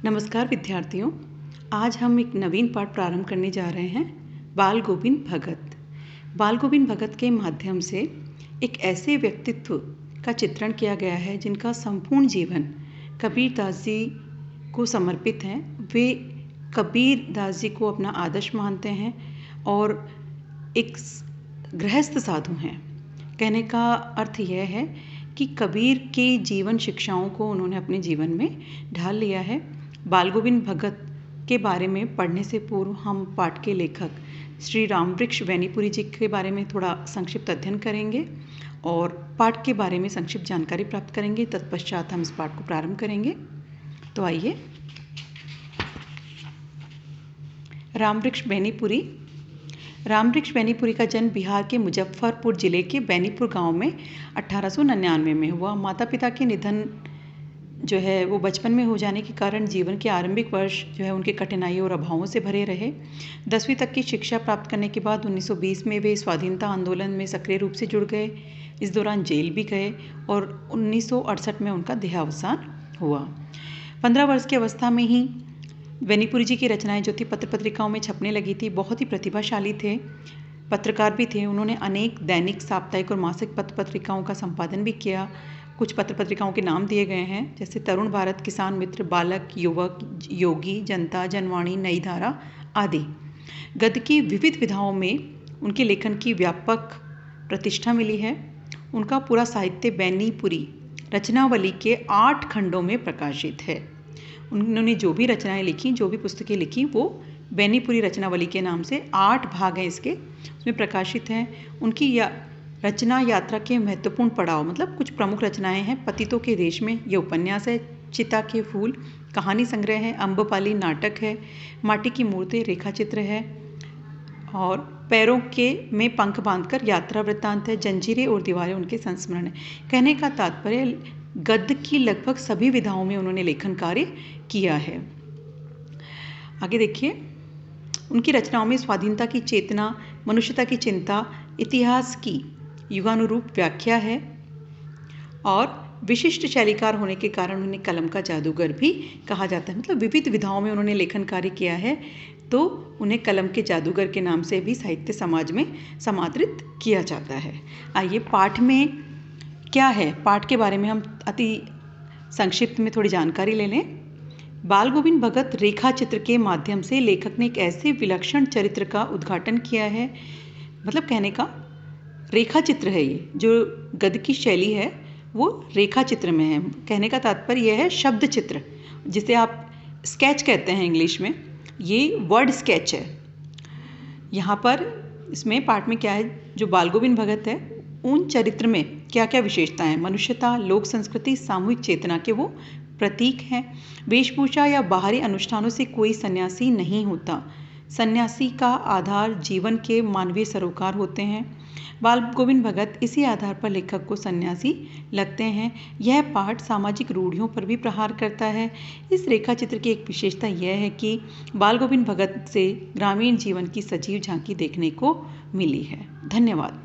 नमस्कार विद्यार्थियों। आज हम एक नवीन पाठ प्रारंभ करने जा रहे हैं, बाल गोविंद भगत। बाल गोविंद भगत के माध्यम से एक ऐसे व्यक्तित्व का चित्रण किया गया है जिनका संपूर्ण जीवन कबीर दास जी को समर्पित है। वे कबीर दास जी को अपना आदर्श मानते हैं और एक गृहस्थ साधु हैं। कहने का अर्थ यह है कि कबीर के जीवन शिक्षाओं को उन्होंने अपने जीवन में ढाल लिया है। बाल गोविंद भगत के बारे में पढ़ने से पूर्व हम पाठ के लेखक श्री रामवृक्ष वैनीपुरी जी के बारे में थोड़ा संक्षिप्त अध्ययन करेंगे और पाठ के बारे में संक्षिप्त जानकारी प्राप्त करेंगे। तत्पश्चात हम इस पाठ को प्रारंभ करेंगे। तो आइए। रामवृक्ष वैनीपुरी। रामवृक्ष वैनीपुरी का जन्म बिहार के मुजफ्फरपुर जिले के बैनीपुर गांव में 1899 में हुआ। माता पिता के निधन जो है वो बचपन में हो जाने के कारण जीवन के आरंभिक वर्ष जो है उनके कठिनाइयों और अभावों से भरे रहे। 10वीं तक की शिक्षा प्राप्त करने के बाद 1920 में वे स्वाधीनता आंदोलन में सक्रिय रूप से जुड़ गए। इस दौरान जेल भी गए और 1968 में उनका देहावसान हुआ। 15 वर्ष की अवस्था में ही वैनीपुरी जी की रचनाएं जो थी पत्र पत्रिकाओं में छपने लगी थी। बहुत ही प्रतिभाशाली थे, पत्रकार भी थे। उन्होंने अनेक दैनिक, साप्ताहिक और मासिक पत्र पत्रिकाओं का संपादन भी किया। कुछ पत्र पत्रिकाओं के नाम दिए गए हैं, जैसे तरुण भारत, किसान मित्र, बालक, युवक, योगी, जनता, जनवाणी, नई धारा आदि। गद्य की विविध विधाओं में उनके लेखन की व्यापक प्रतिष्ठा मिली है। उनका पूरा साहित्य बैनीपुरी रचनावली के 8 खंडों में प्रकाशित है। उन्होंने जो भी रचनाएं लिखी, जो भी पुस्तकें लिखी, वो बैनीपुरी रचनावली के नाम से 8 भाग हैं इसके, उसमें प्रकाशित हैं। उनकी रचना यात्रा के महत्वपूर्ण पड़ाव, मतलब कुछ प्रमुख रचनाएं हैं। पतितों के देश में ये उपन्यास है, चिता के फूल कहानी संग्रह है, अम्बपाली नाटक है, माटी की मूर्ति रेखा चित्र है और पैरों के में पंख बांधकर यात्रा वृत्तांत है, जंजीरें और दीवारें उनके संस्मरण है। कहने का तात्पर्य गद्य की लगभग सभी विधाओं में उन्होंने लेखन कार्य किया है। आगे देखिए। उनकी रचनाओं में स्वाधीनता की चेतना, मनुष्यता की चिंता, इतिहास की युगानुरूप व्याख्या है और विशिष्ट शैलीकार होने के कारण उन्हें कलम का जादूगर भी कहा जाता है। मतलब विविध विधाओं में उन्होंने लेखन कार्य किया है, तो उन्हें कलम के जादूगर के नाम से भी साहित्य समाज में समादृत किया जाता है। आइए, पाठ में क्या है, पाठ के बारे में हम अति संक्षिप्त में थोड़ी जानकारी ले लें। बाल गोविंद भगत रेखा चित्र के माध्यम से लेखक ने एक ऐसे विलक्षण चरित्र का उद्घाटन किया है। मतलब कहने का रेखा चित्र है ये, जो गद्य की शैली है वो रेखा चित्र में है। कहने का तात्पर्य यह है शब्द चित्र, जिसे आप स्केच कहते हैं इंग्लिश में, ये वर्ड स्केच है। यहाँ पर इसमें पाठ में क्या है, जो बाल गोविंद भगत है उन चरित्र में क्या क्या विशेषताएं हैं। मनुष्यता, लोक संस्कृति, सामूहिक चेतना के वो प्रतीक हैं। वेशभूषा या बाहरी अनुष्ठानों से कोई सन्यासी नहीं होता। सन्यासी का आधार जीवन के मानवीय सरोकार होते हैं। बाल गोविंद भगत इसी आधार पर लेखक को सन्यासी लगते हैं। यह पाठ सामाजिक रूढ़ियों पर भी प्रहार करता है। इस रेखा चित्र की एक विशेषता यह है कि बाल गोविंद भगत से ग्रामीण जीवन की सजीव झांकी देखने को मिली है। धन्यवाद।